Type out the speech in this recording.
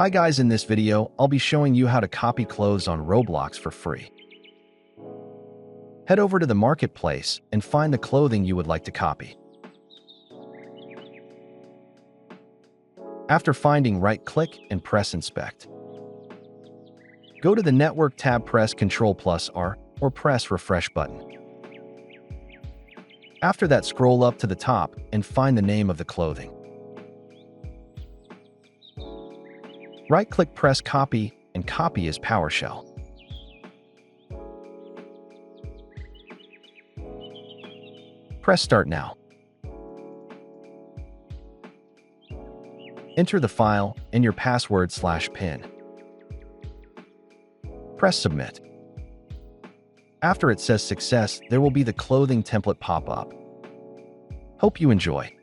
Hi guys, in this video, I'll be showing you how to copy clothes on Roblox for free. Head over to the marketplace and find the clothing you would like to copy. After finding, right-click and press Inspect. Go to the Network tab, press Ctrl+R or press Refresh button. After that, scroll up to the top and find the name of the clothing. Right-click, press Copy, and copy as PowerShell. Press Start now. Enter the file and your password/PIN. Press Submit. After it says Success, there will be the clothing template pop up. Hope you enjoy.